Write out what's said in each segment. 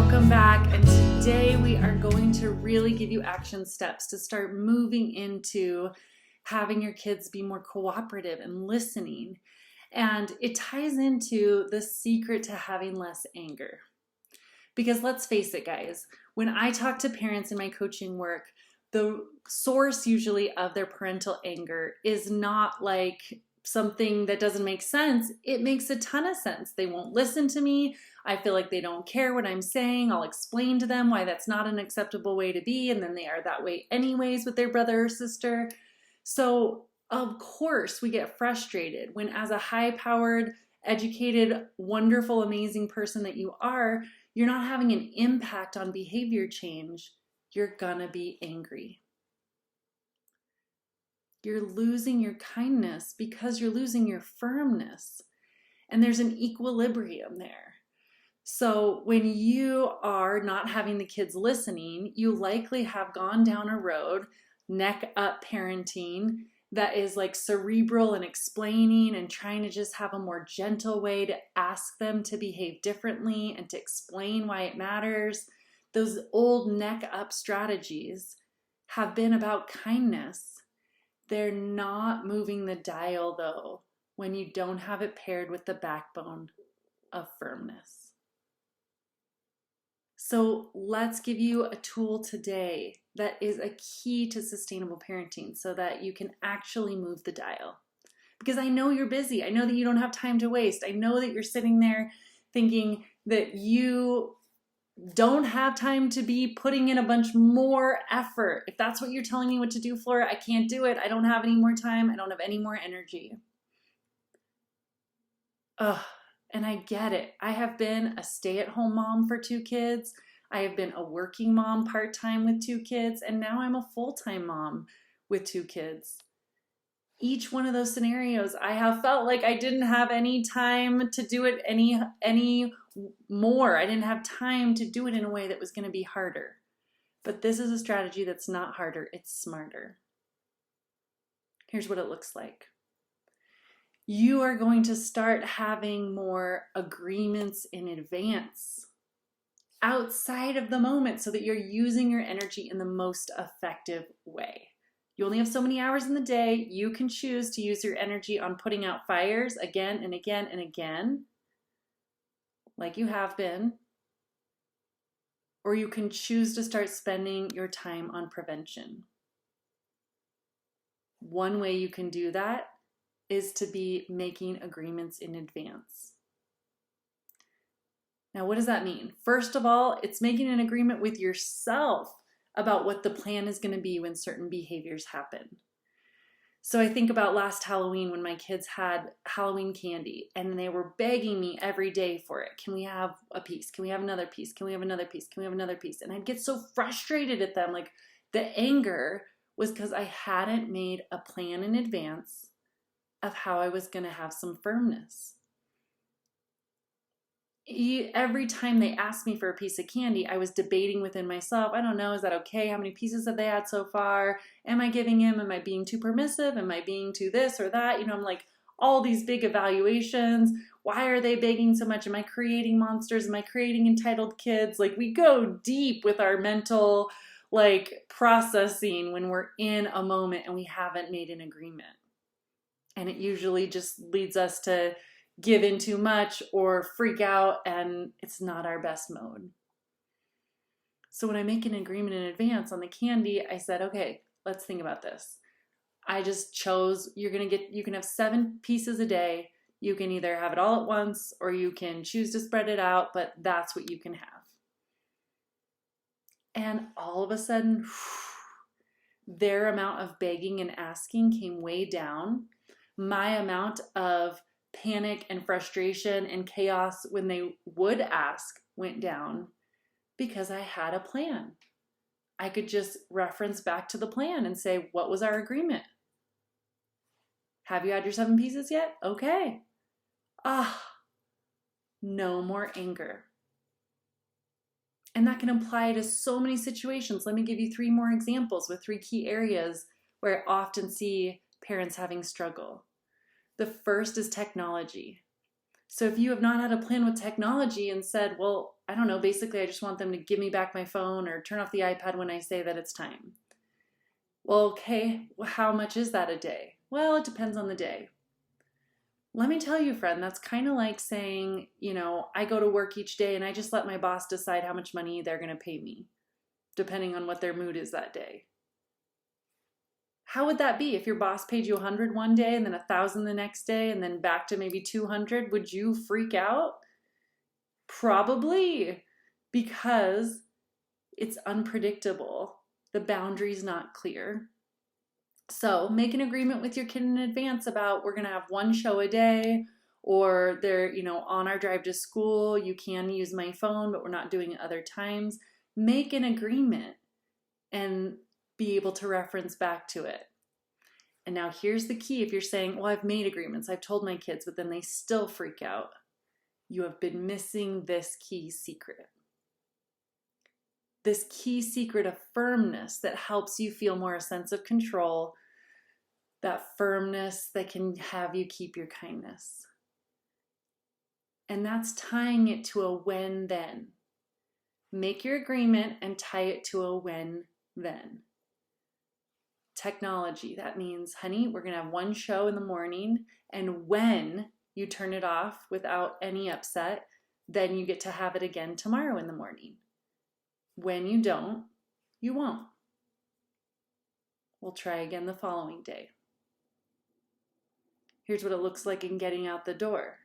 welcome back. And today we are going to really give you action steps to start moving into having your kids be more cooperative and listening. And it ties into the secret to having less anger. Because let's face it, guys, when I talk to parents in my coaching work, the source usually of their parental anger is not like something that doesn't make sense. It makes a ton of sense. They won't listen to me. I feel like they don't care what I'm saying. I'll explain to them why that's not an acceptable way to be, and then they are that way anyways with their brother or sister. So of course we get frustrated when, as a high-powered, educated, wonderful, amazing person that you are, you're not having an impact on behavior change. You're gonna be angry. You're losing your kindness because you're losing your firmness. And there's an equilibrium there. So when you are not having the kids listening, you likely have gone down a road, neck up parenting, that is like cerebral and explaining and trying to just have a more gentle way to ask them to behave differently and to explain why it matters. Those old neck up strategies have been about kindness. They're not moving the dial though when you don't have it paired with the backbone of firmness. So let's give you a tool today that is a key to sustainable parenting so that you can actually move the dial. Because I know you're busy. I know that you don't have time to waste. I know that you're sitting there thinking that you don't have time to be putting in a bunch more effort. If that's what you're telling me what to do, Flora, I can't do it. I don't have any more time. I don't have any more energy. Ugh. And I get it. I have been a stay-at-home mom for 2 kids. I have been a working mom part-time with 2 kids. And now I'm a full-time mom with 2 kids. Each one of those scenarios, I have felt like I didn't have any time to do it any more. I didn't have time to do it in a way that was going to be harder. But this is a strategy that's not harder, it's smarter. Here's what it looks like. You are going to start having more agreements in advance outside of the moment so that you're using your energy in the most effective way. You only have so many hours in the day. You can choose to use your energy on putting out fires again and again and again, like you have been, or you can choose to start spending your time on prevention. One way you can do that is to be making agreements in advance. Now, what does that mean? First of all, it's making an agreement with yourself about what the plan is going to be when certain behaviors happen. So I think about last Halloween when my kids had Halloween candy and they were begging me every day for it. Can we have a piece? Can we have another piece? Can we have another piece? Can we have another piece? And I'd get so frustrated at them. Like, the anger was because I hadn't made a plan in advance of how I was going to have some firmness. Every time they asked me for a piece of candy, I was debating within myself, I don't know, is that okay? How many pieces have they had so far? Am I giving him? Am I being too permissive? Am I being too this or that? I'm like, all these big evaluations. Why are they begging so much? Am I creating monsters? Am I creating entitled kids? Like, we go deep with our mental processing when we're in a moment and we haven't made an agreement. And it usually just leads us to give in too much or freak out, and it's not our best mode. So when I make an agreement in advance on the candy, I said, okay, let's think about this. I just chose, you can have 7 pieces a day. You can either have it all at once or you can choose to spread it out, but that's what you can have. And all of a sudden, their amount of begging and asking came way down. My amount of panic and frustration and chaos when they would ask went down because I had a plan. I could just reference back to the plan and say, what was our agreement? Have you had your 7 pieces yet? Okay. No more anger. And that can apply to so many situations. Let me give you 3 more examples with 3 key areas where I often see parents having struggle. The first is technology. So if you have not had a plan with technology and said, well, I don't know, basically I just want them to give me back my phone or turn off the iPad when I say that it's time. Well, okay, how much is that a day? Well, it depends on the day. Let me tell you, friend, that's kind of like saying, I go to work each day and I just let my boss decide how much money they're going to pay me, depending on what their mood is that day. How would that be if your boss paid you 100 one day and then 1,000 the next day and then back to maybe 200? Would you freak out? Probably, because it's unpredictable. The boundary's not clear. So make an agreement with your kid in advance about we're going to have one show a day, or they're, on our drive to school, you can use my phone, but we're not doing it other times. Make an agreement and be able to reference back to it. And now here's the key. If you're saying, well, I've made agreements, I've told my kids, but then they still freak out, you have been missing this key secret. This key secret of firmness that helps you feel more a sense of control, that firmness that can have you keep your kindness. And that's tying it to a when-then. Make your agreement and tie it to a when-then. Technology, that means, honey, we're going to have one show in the morning, and when you turn it off without any upset, then you get to have it again tomorrow in the morning. When you don't, you won't. We'll try again the following day. Here's what it looks like in getting out the door.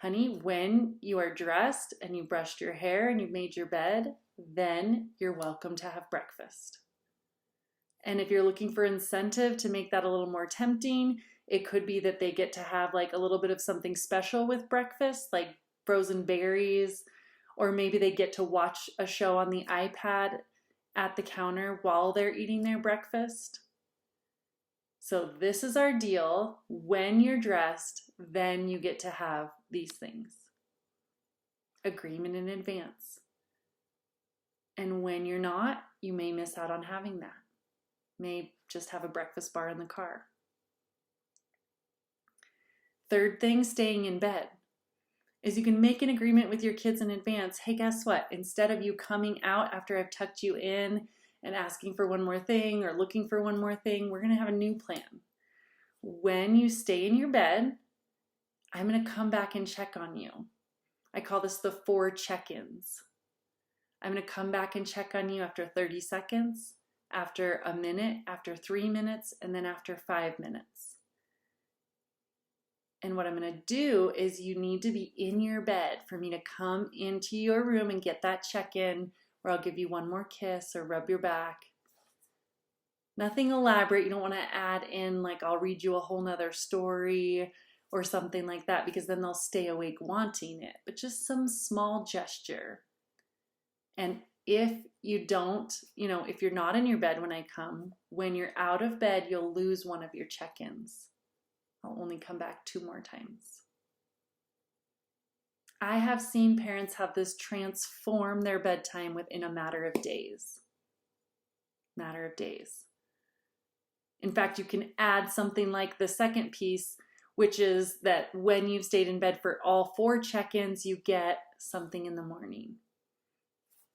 Honey, when you are dressed and you brushed your hair and you've made your bed, then you're welcome to have breakfast. And if you're looking for incentive to make that a little more tempting, it could be that they get to have like a little bit of something special with breakfast, like frozen berries, or maybe they get to watch a show on the iPad at the counter while they're eating their breakfast. So this is our deal. When you're dressed, then you get to have these things. Agreement in advance. And when you're not, you may miss out on having that. May just have a breakfast bar in the car. Third thing, staying in bed, is you can make an agreement with your kids in advance. Hey, guess what? Instead of you coming out after I've tucked you in and asking for one more thing or looking for one more thing, we're going to have a new plan. When you stay in your bed, I'm going to come back and check on you. I call this the 4 check-ins. I'm going to come back and check on you after 30 seconds, after a minute, after 3 minutes, and then after 5 minutes. And what I'm going to do is you need to be in your bed for me to come into your room and get that check-in, where I'll give you one more kiss or rub your back. Nothing elaborate. You don't want to add in like I'll read you a whole nother story or something like that, because then they'll stay awake wanting it. But just some small gesture. And if you don't, if you're not in your bed when I come, when you're out of bed, you'll lose one of your check-ins. I'll only come back 2 more times. I have seen parents have this transform their bedtime within a matter of days. Matter of days. In fact, you can add something like the second piece, which is that when you've stayed in bed for all 4 check-ins, you get something in the morning.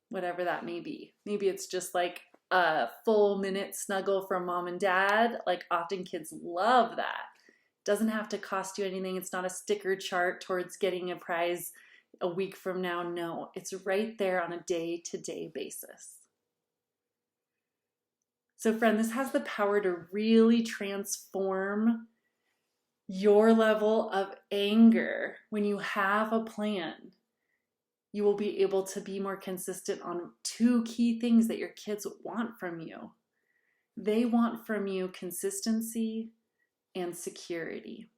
Whatever that may be. Maybe it's just like a full minute snuggle from mom and dad. Like often kids love that. Doesn't have to cost you anything. It's not a sticker chart towards getting a prize a week from now. No, it's right there on a day-to-day basis. So friend, this has the power to really transform your level of anger. When you have a plan, you will be able to be more consistent on 2 key things that your kids want from you. They want from you consistency and security.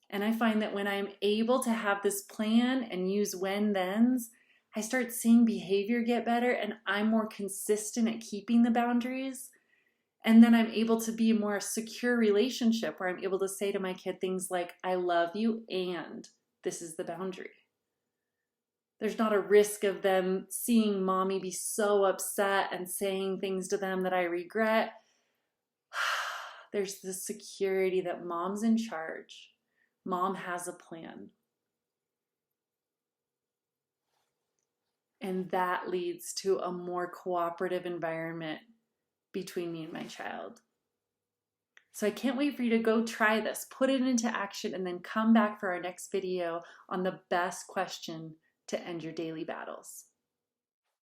And I find that when I'm able to have this plan and use when-thens, I start seeing behavior get better and I'm more consistent at keeping the boundaries. And then I'm able to be a more secure relationship where I'm able to say to my kid things like, I love you and this is the boundary. There's not a risk of them seeing mommy be so upset and saying things to them that I regret. There's the security that mom's in charge. Mom has a plan. And that leads to a more cooperative environment between me and my child. So I can't wait for you to go try this, put it into action, and then come back for our next video on the best question to end your daily battles.